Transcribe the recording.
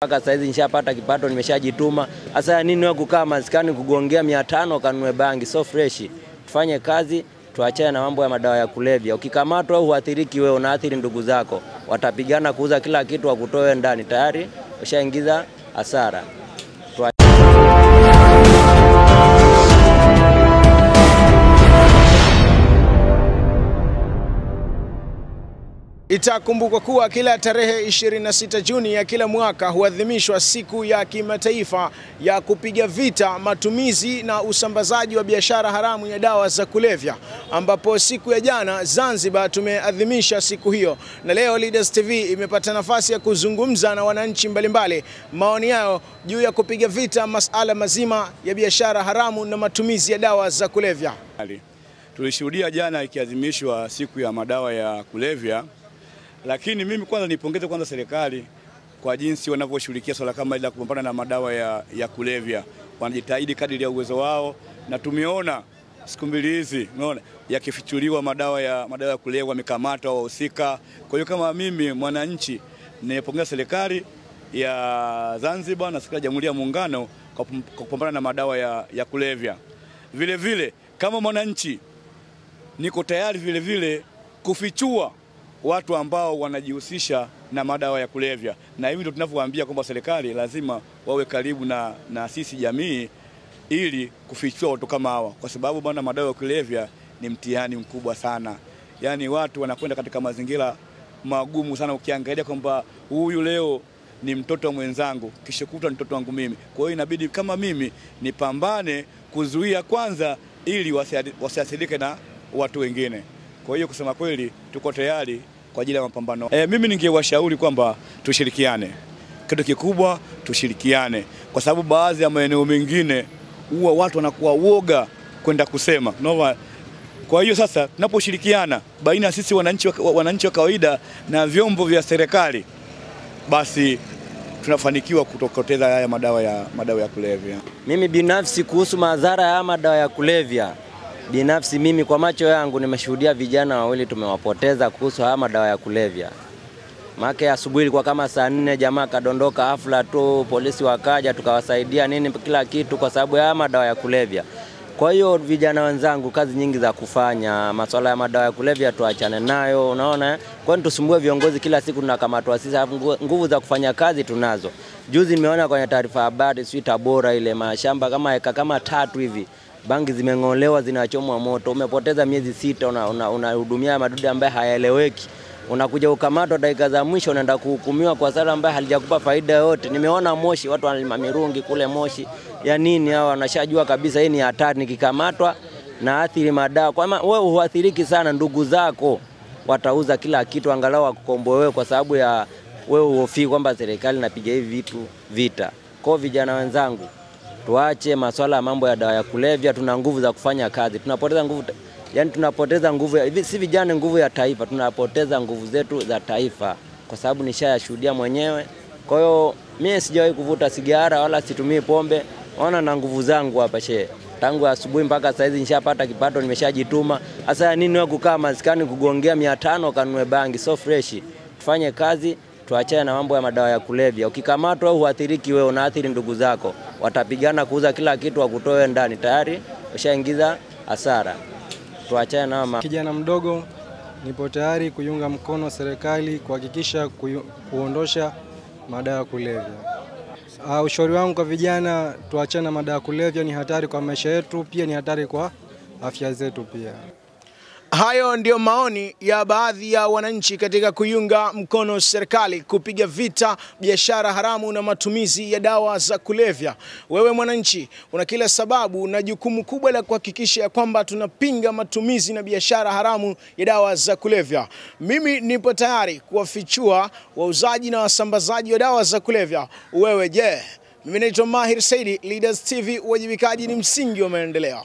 Mpaka saizi nishapata kipato, nimeshajituma. Sasa nini wewe kukaa maskani kugongea 500 kanunue bangi? So fresh. Tufanye kazi, tuachane na mambo ya madawa ya kulevya. Ukikamatwa huathiriki wewe, unaathiri ndugu zako. Watapigana kuuza kila kitu wakutoe ndani, tayari ushaingiza hasara. Itakumbukwa kuwa kila tarehe 26 Juni ya kila mwaka huadhimishwa siku ya kimataifa ya kupiga vita matumizi na usambazaji wa biashara haramu ya dawa za kulevya, ambapo siku ya jana Zanzibar tumeadhimisha siku hiyo, na leo Leaders TV imepata nafasi ya kuzungumza na wananchi mbalimbali maoni yao juu ya kupiga vita masuala mazima ya biashara haramu na matumizi ya dawa za kulevya. Tulishuhudia jana ikiadhimishwa siku ya madawa ya kulevya. Lakini mimi kwanza nipongeze kwanza serikali kwa jinsi wanavyoshughulikia swala kama ile kupambana na madawa ya kulevya. Wanajitahidi kadri ya uwezo wao, na tumeona siku mbili hizi unaona yakifichuliwa madawa ya kulevya, wamekamatwa wahusika. Kwa hiyo kama mimi mwananchi nipongeza serikali ya Zanzibar na serikali ya Jamhuri ya Muungano kwa kupambana na madawa ya kulevya. Vile vile kama mwananchi niko tayari vile vile kufichua watu ambao wanajihusisha na madawa ya kulevya, na hivi ndio tunavyowaambia kwamba serikali lazima wawe karibu na sisi jamii ili kufichua watu kama hawa, kwa sababu bwana madawa ya kulevya ni mtihani mkubwa sana. Yaani watu wanakwenda katika mazingira magumu sana, ukiangalia kwamba huyu leo ni mtoto mwenzangu, kesho kutwa ni mtoto wangu mimi. Kwa hiyo inabidi kama mimi nipambane kuzuia kwanza ili wasiathirike na watu wengine. Kwa hiyo kusema kweli tuko tayari kwa ajili ya mapambano. Mimi ningewashauri kwamba tushirikiane. Kitu kikubwa tushirikiane, kwa sababu baadhi ya maeneo mengine huwa watu wanakuwa woga kwenda kusema. Unaona? Kwa hiyo sasa tunaposhirikiana baina sisi wananchi wa kawaida na vyombo vya serikali, basi tunafanikiwa kutokoteza haya madawa ya kulevya. Mimi binafsi kuhusu madhara ya madawa ya kulevya, binafsi mimi kwa macho yangu nimeshuhudia vijana wawili tumewapoteza kuhusu haya madawa ya kulevya. Maana asubuhi ilikuwa kama saa 4 jamaa kadondoka hafla tu, polisi wakaja tukawasaidia nini kila kitu kwa sababu ya madawa ya kulevya. Kwa hiyo vijana wenzangu, kazi nyingi za kufanya, masuala ya madawa ya kulevya tuachane nayo, unaona? Kwani tusumbue viongozi kila siku tunakamatwa sisi, nguvu za kufanya kazi tunazo. Juzi nimeona kwenye taarifa habari sio Tabora ile mashamba kama eka kama 3 hivi, bangi zimeng'olewa zinachomwa moto. Umepoteza miezi 6 unahudumia madudu ambaye hayaeleweki. Unakuja ukamatwa dakika za mwisho unaenda kuhukumiwa kwa sala ambaye halijakupa faida yote. Nimeona Moshi watu wanalima mirungi kule Moshi. Ya nini hao wanashajua kabisa hii ni hatari, nikikamatwa na athiri madawa. Kwa maana wewe huathiriki sana, ndugu zako watauza kila kitu angalau wakukomboe wewe kwa sababu ya wewe uhofi kwamba serikali inapiga hivi vitu vita. Kwa vijana wenzangu, tuache masuala ya mambo ya dawa ya kulevya, tuna nguvu za kufanya kazi. Tunapoteza nguvu, yani tunapoteza nguvu si vijana, nguvu ya taifa, tunapoteza nguvu zetu za taifa kwa sababu nishayashuhudia mwenyewe. Kwa hiyo mimi sijawahi kuvuta sigara wala situmii pombe. Ona na nguvu zangu hapa shehe. Tangu asubuhi mpaka saizi nishapata kipato, nimeshajituma. Sasa nini wewe kukaa maskani kugongea 500 kanunue bangi? So fresh. Tufanye kazi, tuachane na mambo ya madawa ya kulevya. Ukikamatwa huathiriki wewe, unaathiri ndugu zako. Watapigana kuuza kila kitu wakutoe ndani, tayari ushaingiza hasara. Tuachane na mama. Kijana mdogo nipo tayari kuiunga mkono serikali kuhakikisha kuondosha madawa ya kulevya. Ushauri wangu kwa vijana, tuachane na madawa ya kulevya, ni hatari kwa maisha yetu, pia ni hatari kwa afya zetu pia. Hayo ndio maoni ya baadhi ya wananchi katika kuiunga mkono serikali kupiga vita biashara haramu na matumizi ya dawa za kulevya. Wewe mwananchi, una kila sababu na jukumu kubwa la kuhakikisha kwamba tunapinga matumizi na biashara haramu ya dawa za kulevya. Mimi nipo tayari kuwafichua wauzaji na wasambazaji wa dawa za kulevya. Wewe je? Mimi naitwa Mahir Saidi, Leaders TV, uwajibikaji ni msingi wa maendeleo.